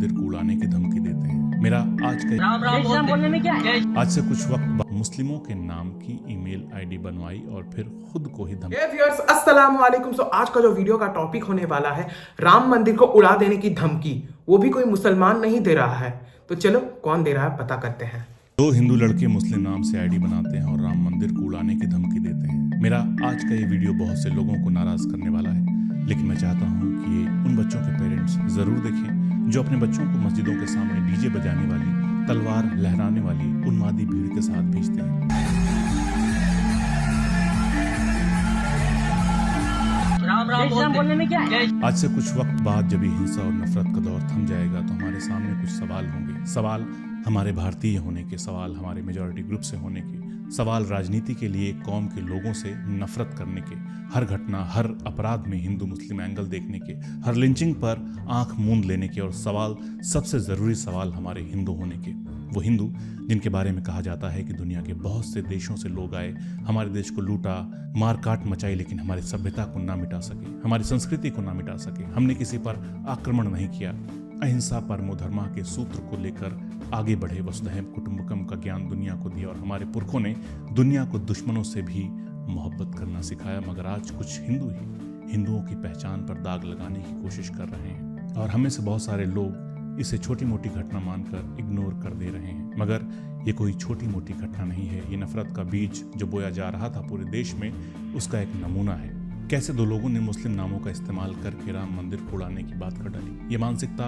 मंदिर को उड़ाने की धमकी देते हैं। मेरा आज का राम राम बोलने में क्या है? आज से कुछ वक्त बाद मुस्लिमों के नाम की ईमेल आईडी बनवाई और फिर खुद को ही धमकी। व्यूअर्स अस्सलाम वालेकुम। सो आज का जो वीडियो का टॉपिक होने वाला है राम मंदिर को उड़ा देने की धमकी, वो भी कोई मुसलमान नहीं दे रहा है। तो चलो कौन दे रहा है पता करते हैं। दो हिंदू लड़के मुस्लिम नाम से आईडी बनाते हैं और राम मंदिर को उड़ाने की धमकी देते हैं। मेरा आज का ये वीडियो बहुत से लोगों को नाराज करने वाला है, लेकिन मैं चाहता हूँ कि ये उन बच्चों के पेरेंट्स जरूर देखें जो अपने बच्चों को मस्जिदों के सामने डीजे बजाने वाली, तलवार लहराने वाली उन्मादी भीड़ के साथ भेजते हैं। राम बोलने में क्या है? आज से कुछ वक्त बाद जब ये हिंसा और नफरत का दौर थम जाएगा तो हमारे सामने कुछ सवाल होंगे। सवाल हमारे भारतीय होने के, सवाल हमारे मेजॉरिटी ग्रुप से होने के, सवाल राजनीति के लिए कौम के लोगों से नफरत करने के, हर घटना हर अपराध में हिंदू मुस्लिम एंगल देखने के, हर लिंचिंग पर आंख मूंद लेने के, और सवाल सबसे जरूरी सवाल हमारे हिंदू होने के। वो हिंदू जिनके बारे में कहा जाता है कि दुनिया के बहुत से देशों से लोग आए, हमारे देश को लूटा, मार काट मचाई, लेकिन हमारी सभ्यता को ना मिटा सके, हमारी संस्कृति को ना मिटा सके। हमने किसी पर आक्रमण नहीं किया, अहिंसा परमो धर्मा के सूत्र को लेकर आगे बढ़े, वसुधैव कुटुंबकम का ज्ञान दुनिया को दिया और हमारे पुरखों ने दुनिया को दुश्मनों से भी मोहब्बत करना सिखाया। मगर आज कुछ हिंदू ही हिंदुओं की पहचान पर दाग लगाने की कोशिश कर रहे हैं और हमें से बहुत सारे लोग इसे छोटी मोटी घटना मानकर इग्नोर कर दे रहे हैं। मगर ये कोई छोटी मोटी घटना नहीं है, ये नफरत का बीज जो बोया जा रहा था पूरे देश में, उसका एक नमूना है। कैसे दो लोगों ने मुस्लिम नामों का इस्तेमाल करके राम मंदिर को उड़ाने की बात कर डाली। ये मानसिकता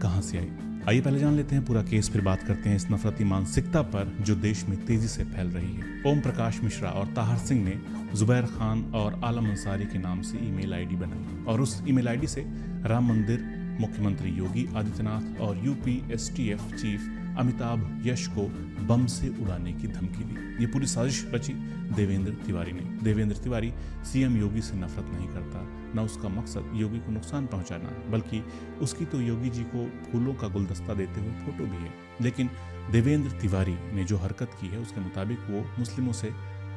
कहाँ से आई, आइए पहले जान लेते हैं पूरा केस, फिर बात करते हैं इस नफरती मानसिकता पर जो देश में तेजी से फैल रही है। ओम प्रकाश मिश्रा और ताहर सिंह ने जुबैर खान और आलम अंसारी के नाम से ईमेल आईडी बनाई और उस ईमेल आईडी से राम मंदिर, मुख्यमंत्री योगी आदित्यनाथ और यूपी एसटीएफ चीफ अमिताभ यश को बम से उड़ाने की धमकी दी। ये पूरी साजिश रची देवेंद्र तिवारी ने। देवेंद्र तिवारी सीएम योगी से नफरत नहीं करता, न उसका मकसद योगी को नुकसान पहुंचाना है, बल्कि उसकी तो योगी जी को फूलों का गुलदस्ता देते हुए फोटो भी है। लेकिन देवेंद्र तिवारी ने जो हरकत की है उसके मुताबिक वो मुस्लिमों से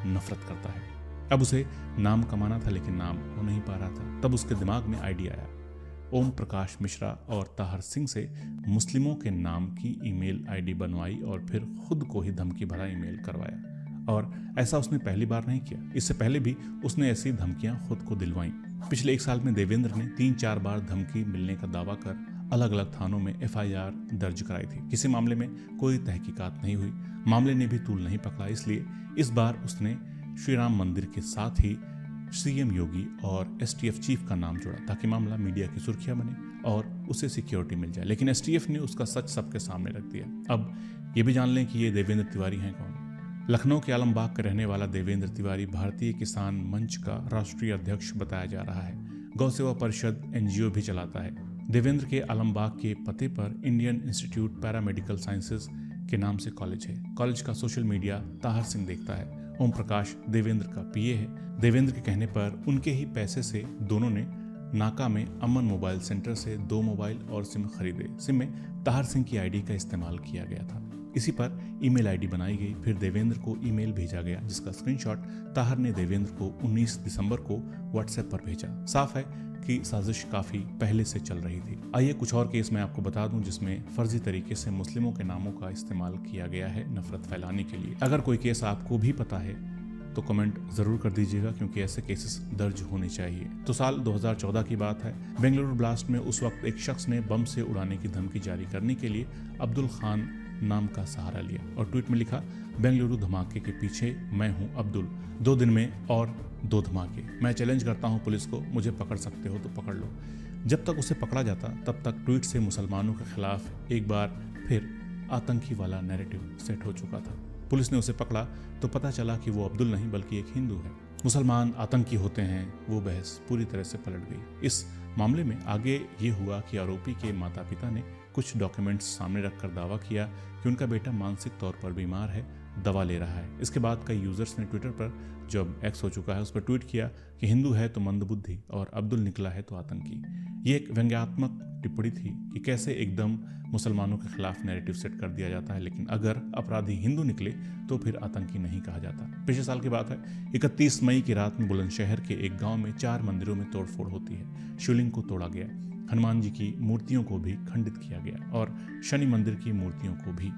नफरत करता है। अब उसे नाम कमाना था लेकिन नाम हो नहीं पा रहा था। तब उसके दिमाग में आइडिया आया, ओम प्रकाश मिश्रा और ताहर सिंह से मुस्लिमों के नाम की ईमेल आईडी बनवाई और फिर खुद को ही धमकी भरा ईमेल करवाया। और ऐसा उसने पहली बार नहीं किया, इससे पहले भी उसने ऐसी धमकियां खुद को दिलवाई। पिछले एक साल में देवेंद्र ने 3-4 बार धमकी मिलने का दावा कर अलग अलग थानों में एफआईआर दर्ज कराई थी। किसी मामले में कोई तहकीकात नहीं हुई, मामले ने भी तूल नहीं पकड़ा। इसलिए इस बार उसने श्री राम मंदिर के साथ ही सीएम योगी और एसटीएफ चीफ का नाम जोड़ा ताकि मामला मीडिया की सुर्खियां बने और उसे सिक्योरिटी मिल जाए। लेकिन एसटीएफ ने उसका सच सबके सामने रख दिया। अब ये भी जान लें कि ये देवेंद्र तिवारी हैं कौन। लखनऊ के आलमबाग का रहने वाला देवेंद्र तिवारी भारतीय किसान मंच का राष्ट्रीय अध्यक्ष बताया जा रहा है। गौ सेवा परिषद एनजीओ भी चलाता है। देवेंद्र के आलमबाग के पते पर इंडियन इंस्टीट्यूट पैरामेडिकल साइंसेज के नाम से कॉलेज है। कॉलेज का सोशल मीडिया ताहर सिंह देखता है। ओम प्रकाश देवेंद्र का पीए है। देवेंद्र के कहने पर उनके ही पैसे से दोनों ने नाका में अमन मोबाइल सेंटर से 2 मोबाइल और सिम खरीदे। सिम में ताहर सिंह की आईडी का इस्तेमाल किया गया था। इसी पर ईमेल आईडी बनाई गई, फिर देवेंद्र को ईमेल भेजा गया जिसका स्क्रीनशॉट ताहर ने देवेंद्र को 19 दिसंबर को व्हाट्सएप पर भेजा। साफ है कि साजिश काफी पहले से चल रही थी। आइए कुछ और केस मैं आपको बता दूं जिसमें फर्जी तरीके से मुस्लिमों के नामों का इस्तेमाल किया गया है नफरत फैलाने के लिए। अगर कोई केस आपको भी पता है तो कमेंट जरूर कर दीजिएगा, क्योंकि ऐसे केसेस दर्ज होने चाहिए। तो साल 2014 की बात है। बेंगलुरु ब्लास्ट में उस वक्त एक शख्स ने बम से उड़ाने की धमकी जारी करने के लिए अब्दुल खान नाम का सहारा लिया और ट्वीट में लिखा, बेंगलुरु धमाके के पीछे मैं हूं अब्दुल, 2 दिन में और 2 धमाके। मैं चैलेंज करता हूं पुलिस को, मुझे पकड़ सकते हो तो पकड़ लो। जब तक उसे पकड़ा जाता तब तक ट्वीट से मुसलमानों के खिलाफ एक बार फिर आतंकी वाला नैरेटिव सेट हो चुका था। पुलिस ने उसे पकड़ा तो पता चला कि वो अब्दुल नहीं बल्कि एक हिंदू है। मुसलमान आतंकी होते हैं, वो बहस पूरी तरह से पलट गई। इस मामले में आगे ये हुआ कि आरोपी के माता पिता ने कुछ डॉक्यूमेंट्स सामने रखकर दावा किया कि उनका बेटा मानसिक तौर पर बीमार है, दवा ले रहा है। इसके बाद कई यूजर्स ने ट्विटर पर, जो अब एक्स हो चुका है, उस पर ट्वीट किया कि हिंदू है तो मंदबुद्धि और अब्दुल निकला है तो आतंकी। ये एक व्यंग्यात्मक टिप्पणी थी कि कैसे एकदम मुसलमानों के खिलाफ नैरेटिव सेट कर दिया जाता है, लेकिन अगर अपराधी हिंदू निकले तो फिर आतंकी नहीं कहा जाता। पिछले साल की बात है, 31 मई की रात में बुलंदशहर के एक गांव में 4 मंदिरों में तोड़फोड़ होती है। शिवलिंग को तोड़ा गया। हनुमान जी की मूर्तियों को भी खंडित किया गया और शनि मंदिर की मूर्तियों को भी।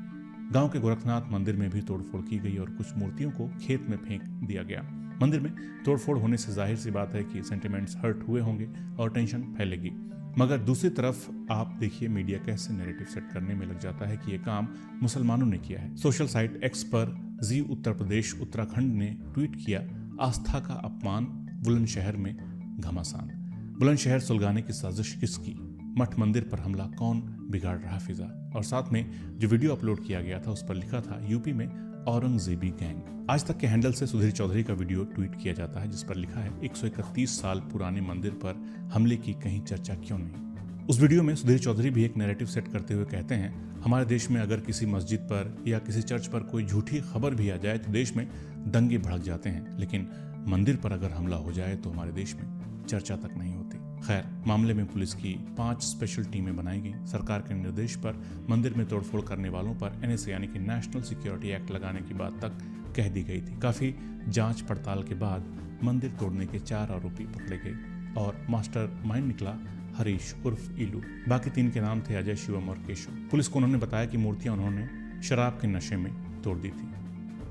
गांव के गोरखनाथ मंदिर में भी तोड़फोड़ की गई और कुछ मूर्तियों को खेत में फेंक दिया गया। मंदिर में तोड़फोड़ होने से जाहिर सी बात है कि सेंटिमेंट्स हर्ट हुए होंगे और टेंशन फैलेगी। मगर दूसरी तरफ आप देखिए मीडिया कैसे नैरेटिव सेट करने में लग जाता है कि ये काम मुसलमानों ने किया है। सोशल साइट एक्स पर जी उत्तर प्रदेश उत्तराखंड ने ट्वीट किया, आस्था का अपमान, बुलंदशहर में घमासान। बुलंदशहर सुलगाने की साजिश किसकी? मठ मंदिर पर हमला कौन बिगाड़ रहा फिजा? और साथ में जो वीडियो अपलोड किया गया था उस पर लिखा था यूपी में औरंगजेबी गैंग। आज तक के हैंडल से सुधीर चौधरी का वीडियो ट्वीट किया जाता है जिस पर लिखा है 131 साल पुराने मंदिर पर हमले की कहीं चर्चा क्यों नहीं। उस वीडियो में सुधीर चौधरी भी एक नैरेटिव सेट करते हुए कहते हैं, हमारे देश में अगर किसी मस्जिद पर या किसी चर्च पर कोई झूठी खबर भी आ जाए तो देश में दंगे भड़क जाते हैं, लेकिन मंदिर पर अगर हमला हो जाए तो हमारे देश में चर्चा तक नहीं होती। खैर, मामले में पुलिस की 5 स्पेशल टीमें बनाई गई। सरकार के निर्देश पर मंदिर में तोड़फोड़ करने वालों पर NSA यानी कि नेशनल सिक्योरिटी एक्ट लगाने की बात तक कह दी गई थी। काफी जांच पड़ताल के बाद मंदिर तोड़ने के 4 आरोपी पकड़े गए और मास्टर माइंड निकला हरीश उर्फ इलू। बाकी 3 के नाम थे अजय, शिवम और केशव। पुलिस को उन्होंने बताया कि मूर्तियां उन्होंने शराब के नशे में तोड़ दी थी।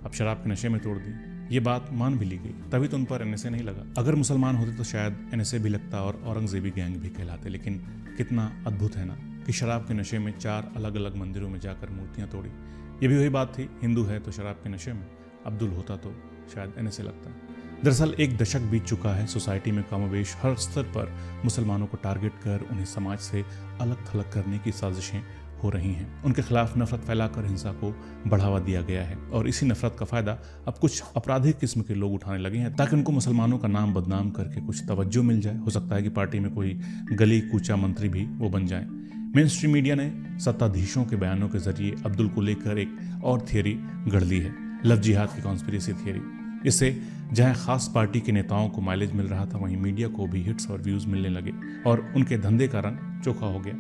अब शराब के नशे में तोड़ दी, ये बात मान भी ली गई, तभी तो उन पर NSA नहीं लगा। अगर मुसलमान होते तो शायद NSA भी लगता और औरंगजेबी गैंग भी कहलाते। लेकिन कितना अद्भुत है ना कि शराब के नशे में 4 अलग अलग मंदिरों में जाकर मूर्तियां तोड़ी। ये भी वही बात थी, हिंदू है तो शराब के नशे में, अब्दुल होता तो शायद NSA लगता। दरअसल 1 दशक बीत चुका है, सोसाइटी में कमोबेश हर स्तर पर मुसलमानों को टारगेट कर उन्हें समाज से अलग थलग करने की साजिशें हो रही हैं। उनके खिलाफ नफरत फैलाकर हिंसा को बढ़ावा दिया गया है और इसी नफरत का फायदा अब कुछ आपराधिक किस्म के लोग उठाने लगे हैं ताकि उनको मुसलमानों का नाम बदनाम करके कुछ तवज्जो मिल जाए। हो सकता है कि पार्टी में कोई गली कूचा मंत्री भी वो बन जाए। मेन स्ट्रीम मीडिया ने सत्ताधीशों के बयानों के जरिए अब्दुल को लेकर एक और थियरी गढ़ ली है, लव जिहाद की कॉन्स्पिरेसी थियरी। इससे जहां खास पार्टी के नेताओं को माइलेज मिल रहा था, वहीं मीडिया को भी हिट्स और व्यूज मिलने लगे और उनके धंधे का रंग चोखा हो गया।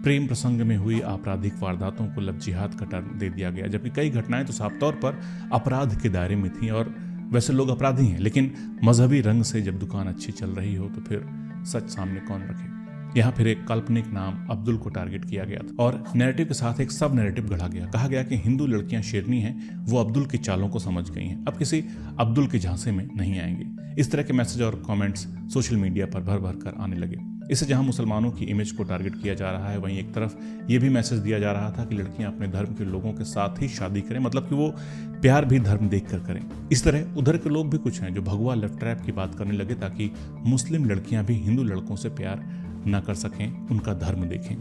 प्रेम प्रसंग में हुई आपराधिक वारदातों को लव जिहाद का टर्म दे दिया गया, जबकि कई घटनाएं तो साफ तौर पर अपराध के दायरे में थीं और वैसे लोग अपराधी हैं। लेकिन मजहबी रंग से जब दुकान अच्छी चल रही हो तो फिर सच सामने कौन रखे। यहाँ फिर एक काल्पनिक नाम अब्दुल को टारगेट किया गया था और नैरेटिव के साथ एक सब नैरेटिव गढ़ा गया। कहा गया कि हिंदू लड़कियां शेरनी हैं, वो अब्दुल की चालों को समझ गई हैं, अब किसी अब्दुल के झांसे में नहीं आएंगे। इस तरह के मैसेज और कमेंट्स सोशल मीडिया पर भर भर कर आने लगे। इससे जहां मुसलमानों की इमेज को टारगेट किया जा रहा है, वहीं एक तरफ ये भी मैसेज दिया जा रहा था कि लड़कियां अपने धर्म के लोगों के साथ ही शादी करें, मतलब कि वो प्यार भी धर्म देखकर करें। इस तरह उधर के लोग भी कुछ हैं जो भगवा लव ट्रैप की बात करने लगे ताकि मुस्लिम लड़कियां भी हिंदू लड़कों से प्यार न कर सकें, उनका धर्म देखें।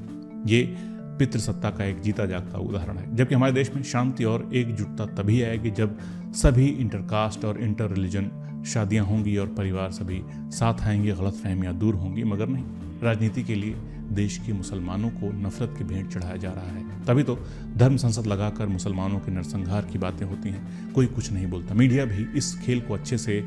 ये पितृसत्ता का एक जीता जागता उदाहरण है। जबकि हमारे देश में शांति और एकजुटता तभी आएगी जब सभी इंटरकास्ट और इंटर रिलीजन शादियां होंगी और परिवार सभी साथ आएंगे, गलतफहमियां दूर होंगी। मगर नहीं, राजनीति के लिए देश के मुसलमानों को नफरत की भेंट चढ़ाया जा रहा है। तभी तो धर्म संसद लगाकर मुसलमानों के नरसंहार की बातें होती हैं, कोई कुछ नहीं बोलता। मीडिया भी इस खेल को अच्छे से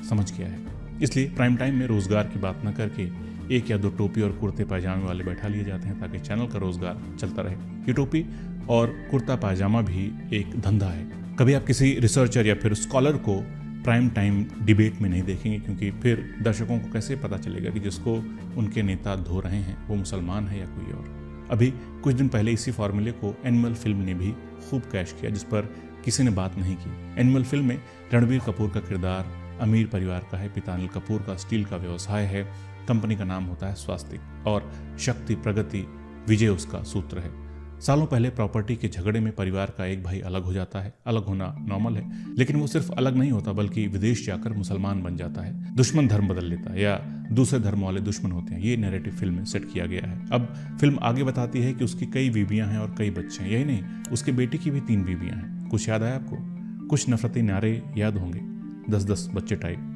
समझ गया है, इसलिए प्राइम टाइम में रोजगार की बात न करके 1 या 2 टोपी और कुर्ते पायजामे वाले बैठा लिए जाते हैं ताकि चैनल का रोजगार चलता रहे। ये टोपी और कुर्ता पायजामा भी एक धंधा है। कभी आप किसी रिसर्चर या फिर स्कॉलर को प्राइम टाइम डिबेट में नहीं देखेंगे, क्योंकि फिर दर्शकों को कैसे पता चलेगा कि जिसको उनके नेता धो रहे हैं वो मुसलमान है या कोई और। अभी कुछ दिन पहले इसी फॉर्मूले को एनिमल फिल्म ने भी खूब कैश किया, जिस पर किसी ने बात नहीं की। एनिमल फिल्म में रणबीर कपूर का किरदार अमीर परिवार का है, पिता अनिल कपूर का स्टील का व्यवसाय है, कंपनी का नाम होता है स्वास्तिक और शक्ति प्रगति विजय उसका सूत्र है। सालों पहले प्रॉपर्टी के झगड़े में परिवार का एक भाई अलग हो जाता है। अलग होना नॉर्मल है, लेकिन वो सिर्फ अलग नहीं होता बल्कि विदेश जाकर मुसलमान बन जाता है, दुश्मन धर्म बदल लेता है या दूसरे धर्म वाले दुश्मन होते हैं। ये नैरेटिव फिल्म में सेट किया गया है। अब फिल्म आगे बताती है कि उसकी कई बीवियां हैं और कई बच्चे हैं। यही नहीं, उसके बेटी की भी 3 बीवियां हैं। कुछ याद आया आपको? कुछ नफरती नारे याद होंगे, 10-10 बच्चे टाइप।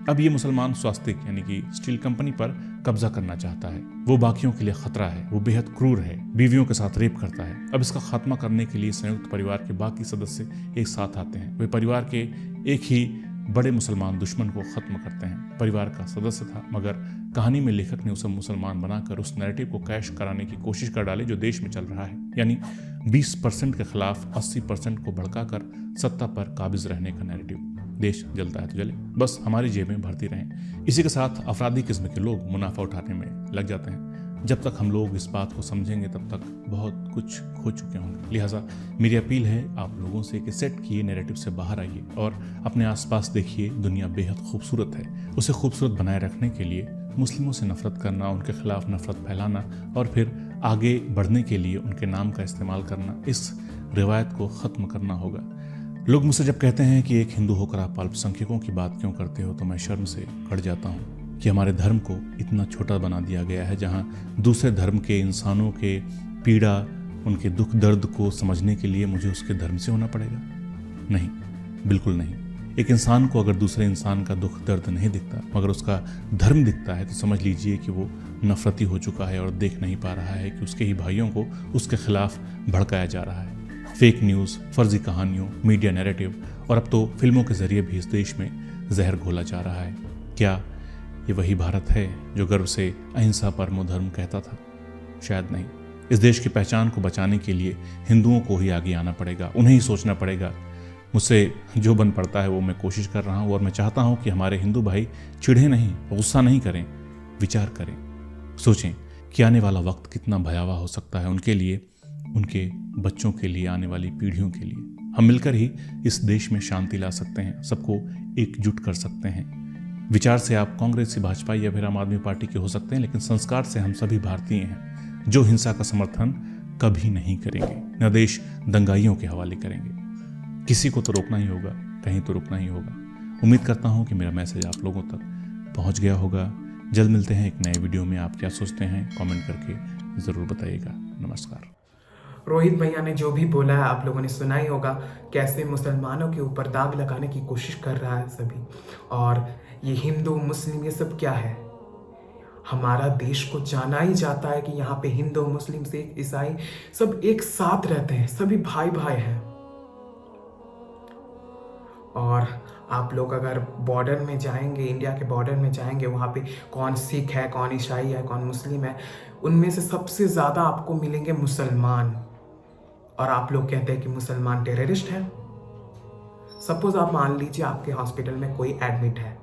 अब ये मुसलमान स्वास्तिक यानी कि स्टील कंपनी पर कब्जा करना चाहता है। वो बाकियों के लिए खतरा है, वो बेहद क्रूर है, बीवियों के साथ रेप करता है। अब इसका खात्मा करने के लिए संयुक्त परिवार के बाकी सदस्य एक साथ आते हैं। वे परिवार के एक ही बड़े मुसलमान दुश्मन को खत्म करते हैं। परिवार का सदस्य था, मगर कहानी में लेखक ने उसे मुसलमान बनाकर उस नैरेटिव को कैश कराने की कोशिश कर डाली जो देश में चल रहा है, यानी 20% के खिलाफ 80% को भड़काकर सत्ता पर काबिज रहने का नैरेटिव। देश जलता है तो जले, बस हमारी जेबें भरती रहें। इसी के साथ अफराधी किस्म के लोग मुनाफा उठाने में लग जाते हैं। जब तक हम लोग इस बात को समझेंगे तब तक बहुत कुछ खो चुके होंगे। लिहाजा मेरी अपील है आप लोगों से कि सेट किए नैरेटिव से बाहर आइए और अपने आसपास देखिए। दुनिया बेहद खूबसूरत है। उसे खूबसूरत बनाए रखने के लिए मुस्लिमों से नफरत करना, उनके खिलाफ नफरत फैलाना और फिर आगे बढ़ने के लिए उनके नाम का इस्तेमाल करना, इस रिवायत को ख़त्म करना होगा। लोग मुझसे जब कहते हैं कि एक हिंदू होकर आप अल्पसंख्यकों की बात क्यों करते हो, तो मैं शर्म से कट जाता हूँ कि हमारे धर्म को इतना छोटा बना दिया गया है, जहाँ दूसरे धर्म के इंसानों के पीड़ा, उनके दुख दर्द को समझने के लिए मुझे उसके धर्म से होना पड़ेगा। नहीं, बिल्कुल नहीं। एक इंसान को अगर दूसरे इंसान का दुख दर्द नहीं दिखता मगर उसका धर्म दिखता है तो समझ लीजिए कि वो नफरती हो चुका है और देख नहीं पा रहा है कि उसके ही भाइयों को उसके खिलाफ भड़काया जा रहा है। फेक न्यूज़, फर्जी कहानियों, मीडिया नैरेटिव और अब तो फिल्मों के जरिए भी इस देश में जहर घोला जा रहा है। क्या ये वही भारत है जो गर्व से अहिंसा परमो धर्म कहता था? शायद नहीं। इस देश की पहचान को बचाने के लिए हिंदुओं को ही आगे आना पड़ेगा, उन्हें ही सोचना पड़ेगा। मुझसे जो बन पड़ता है वो मैं कोशिश कर रहा हूँ और मैं चाहता हूँ कि हमारे हिंदू भाई चिढ़े नहीं, गुस्सा नहीं करें, विचार करें, सोचें कि आने वाला वक्त कितना भयावह हो सकता है उनके लिए, उनके बच्चों के लिए, आने वाली पीढ़ियों के लिए। हम मिलकर ही इस देश में शांति ला सकते हैं, सबको एकजुट कर सकते हैं। विचार से आप कांग्रेस से भाजपा या फिर आम आदमी पार्टी के हो सकते हैं, लेकिन संस्कार से हम सभी भारतीय हैं जो हिंसा का समर्थन कभी नहीं करेंगे, न देश दंगाइयों के हवाले करेंगे। किसी को तो रोकना ही होगा, कहीं तो रुकना ही होगा। उम्मीद करता हूं कि मेरा मैसेज आप लोगों तक पहुंच गया होगा। जल्द मिलते हैं एक नए वीडियो में। आप क्या सोचते हैं कमेंट करके ज़रूर बताइएगा। नमस्कार। रोहित भैया ने जो भी बोला है आप लोगों ने सुना ही होगा, कैसे मुसलमानों के ऊपर दाग लगाने की कोशिश कर रहा है सभी। और ये हिंदू मुस्लिम ये सब क्या है? हमारा देश को जाना ही जाता है कि यहाँ पे हिंदू मुस्लिम सिख ईसाई सब एक साथ रहते हैं, सभी भाई भाई हैं। और आप लोग अगर बॉर्डर में जाएंगे, इंडिया के बॉर्डर में जाएंगे, वहाँ पे कौन सिख है, कौन ईसाई है, कौन मुस्लिम है, उनमें से सबसे ज़्यादा आपको मिलेंगे मुसलमान। और आप लोग कहते हैं कि मुसलमान टेररिस्ट है। सपोज आप मान लीजिए आपके हॉस्पिटल में कोई एडमिट है,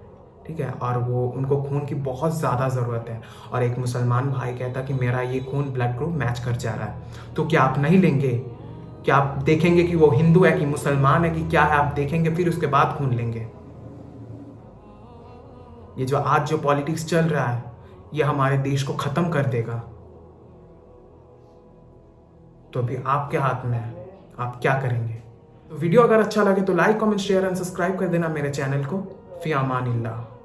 ठीक है, और वो उनको खून की बहुत ज़्यादा ज़रूरत है और एक मुसलमान भाई कहता कि मेरा ये खून ब्लड ग्रुप मैच कर जा रहा है, तो क्या आप नहीं लेंगे? क्या आप देखेंगे कि वो हिंदू है कि मुसलमान है कि क्या है? आप देखेंगे फिर उसके बाद खून लेंगे। ये जो आज जो पॉलिटिक्स चल रहा है ये हमारे देश को खत्म कर देगा। तो अभी आपके हाथ में है, आप क्या करेंगे? तो वीडियो अगर अच्छा लगे तो like, comment, share and subscribe कर देना मेरे चैनल को। फी अमानिल्लाह।